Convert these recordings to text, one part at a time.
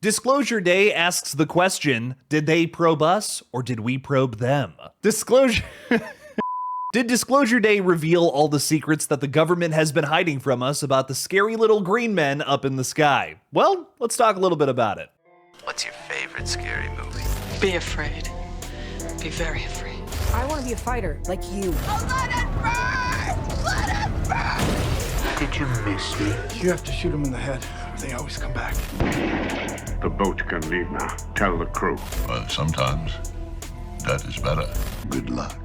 Disclosure Day asks the question, did they probe us or did we probe them? Disclosure... Did Disclosure Day reveal all the secrets that the government has been hiding from us about the scary little green men up in the sky? Well, let's talk a little bit about it. What's your favorite scary movie? Be afraid. Be very afraid. I want to be a fighter, like you. Oh, let it burn! Let it burn! Did you miss me? You have to shoot them in the head. They always come back. The boat can leave now. Tell the crew. Well, sometimes that is better. Good luck.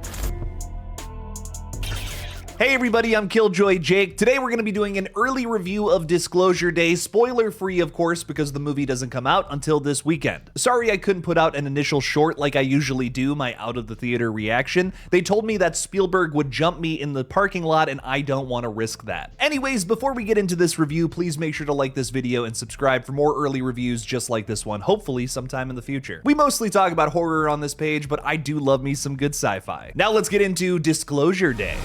Hey everybody, I'm Killjoy Jake. Today we're going to be doing an early review of Disclosure Day, spoiler free of course, because the movie doesn't come out until this weekend. Sorry I couldn't put out an initial short like I usually do, my out of the theater reaction. They told me that Spielberg would jump me in the parking lot and I don't want to risk that. Anyways, before we get into this review, please make sure to like this video and subscribe for more early reviews just like this one, hopefully sometime in the future. We mostly talk about horror on this page, but I do love me some good sci-fi. Now let's get into Disclosure Day.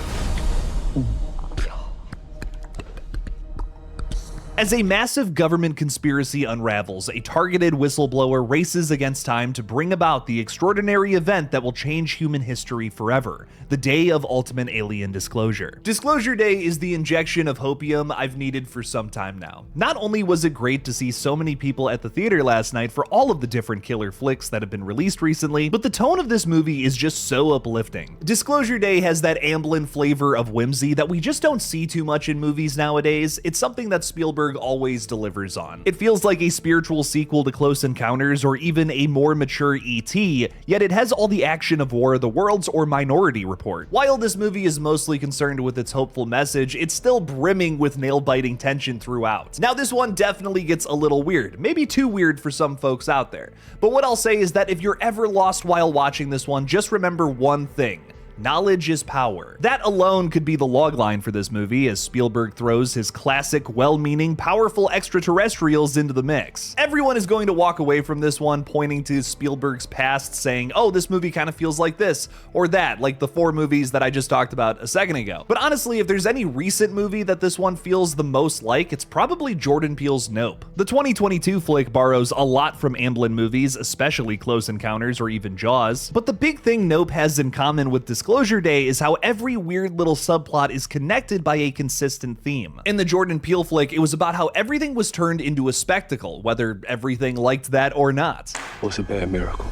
As a massive government conspiracy unravels, a targeted whistleblower races against time to bring about the extraordinary event that will change human history forever, the day of ultimate alien disclosure. Disclosure Day is the injection of hopium I've needed for some time now. Not only was it great to see so many people at the theater last night for all of the different killer flicks that have been released recently, but the tone of this movie is just so uplifting. Disclosure Day has that Amblin flavor of whimsy that we just don't see too much in movies nowadays. It's something that Spielberg always delivers on. It feels like a spiritual sequel to Close Encounters or even a more mature E.T., yet it has all the action of War of the Worlds or Minority Report. While this movie is mostly concerned with its hopeful message, it's still brimming with nail-biting tension throughout. Now this one definitely gets a little weird, maybe too weird for some folks out there. But what I'll say is that if you're ever lost while watching this one, just remember one thing. Knowledge is power. That alone could be the logline for this movie as Spielberg throws his classic, well-meaning, powerful extraterrestrials into the mix. Everyone is going to walk away from this one pointing to Spielberg's past saying, oh, this movie kind of feels like this or that, like the 4 movies that I just talked about a second ago. But honestly, if there's any recent movie that this one feels the most like, it's probably Jordan Peele's Nope. The 2022 flick borrows a lot from Amblin movies, especially Close Encounters or even Jaws. But the big thing Nope has in common with Disclosure Day is how every weird little subplot is connected by a consistent theme. In the Jordan Peele flick, it was about how everything was turned into a spectacle, whether everything liked that or not. What's a bad miracle?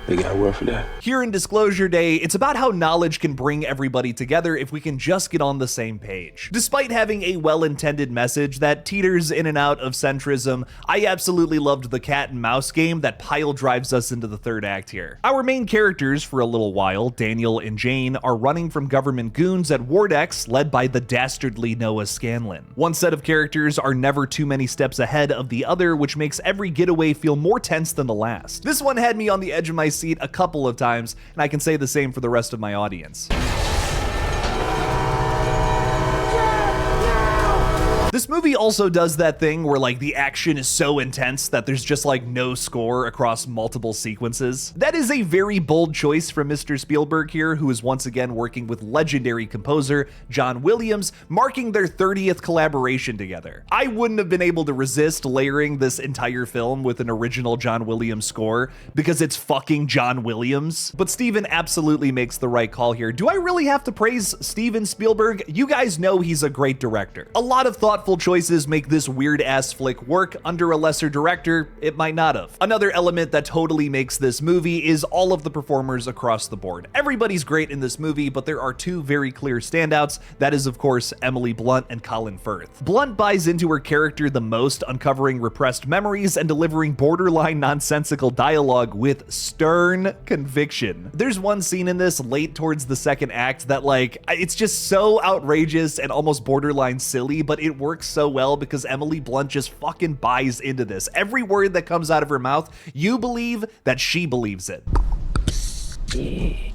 They got a word for that. Here in Disclosure Day, it's about how knowledge can bring everybody together if we can just get on the same page. Despite having a well-intended message that teeters in and out of centrism, I absolutely loved the cat and mouse game that pile drives us into the third act here. Our main characters, for a little while, Daniel and Jane, are running from government goons at Wardex, led by the dastardly Noah Scanlon. One set of characters are never too many steps ahead of the other, which makes every getaway feel more tense than the last. This one had me on the edge of my seat a couple of times, and I can say the same for the rest of my audience. This movie also does that thing where like the action is so intense that there's just like no score across multiple sequences. That is a very bold choice from Mr. Spielberg here, who is once again working with legendary composer John Williams, marking their 30th collaboration together. I wouldn't have been able to resist layering this entire film with an original John Williams score because it's fucking John Williams. But Steven absolutely makes the right call here. Do I really have to praise Steven Spielberg? You guys know he's a great director. A lot of thoughtful choices make this weird-ass flick work. Under a lesser director, it might not have. Another element that totally makes this movie is all of the performers across the board. Everybody's great in this movie, but there are 2 very clear standouts. That is, of course, Emily Blunt and Colin Firth. Blunt buys into her character the most, uncovering repressed memories and delivering borderline nonsensical dialogue with stern conviction. There's one scene in this late towards the second act that, like, it's just so outrageous and almost borderline silly, but it works so well because Emily Blunt just fucking buys into this. Every word that comes out of her mouth, you believe that she believes it.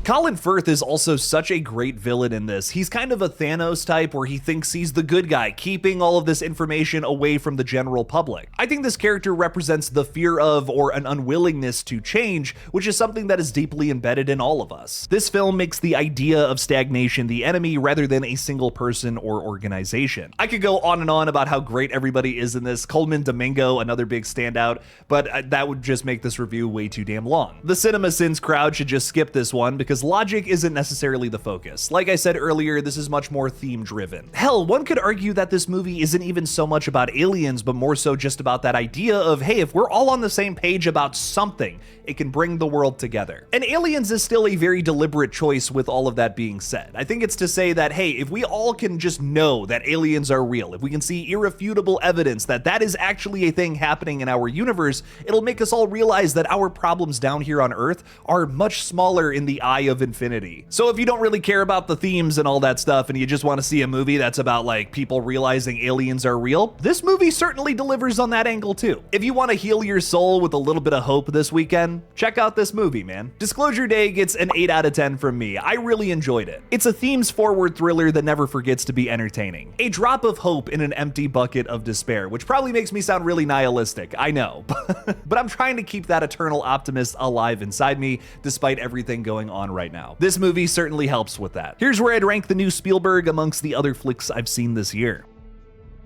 Colin Firth is also such a great villain in this. He's kind of a Thanos type where he thinks he's the good guy, keeping all of this information away from the general public. I think this character represents the fear of or an unwillingness to change, which is something that is deeply embedded in all of us. This film makes the idea of stagnation the enemy rather than a single person or organization. I could go on and on about how great everybody is in this. Coleman Domingo, another big standout, but that would just make this review way too damn long. The CinemaSins crowd should just skip this one because logic isn't necessarily the focus. Like I said earlier, this is much more theme driven. Hell, one could argue that this movie isn't even so much about aliens, but more so just about that idea of, hey, if we're all on the same page about something, it can bring the world together. And Aliens is still a very deliberate choice with all of that being said. I think it's to say that, hey, if we all can just know that aliens are real, if we can see irrefutable evidence that that is actually a thing happening in our universe, it'll make us all realize that our problems down here on Earth are much smaller in the eye of infinity. So if you don't really care about the themes and all that stuff and you just want to see a movie that's about like people realizing aliens are real, this movie certainly delivers on that angle too. If you want to heal your soul with a little bit of hope this weekend, check out this movie, man. Disclosure Day gets an 8 out of 10 from me. I really enjoyed it. It's a themes-forward thriller that never forgets to be entertaining. A drop of hope in an empty bucket of despair, which probably makes me sound really nihilistic, I know. But I'm trying to keep that eternal optimist alive inside me despite everything going on right now. This movie certainly helps with that. Here's where I'd rank the new Spielberg amongst the other flicks I've seen this year.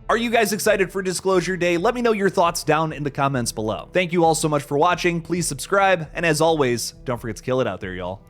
Are you guys excited for Disclosure Day? Let me know your thoughts down in the comments below. Thank you all so much for watching. Please subscribe, and as always, don't forget to kill it out there, y'all.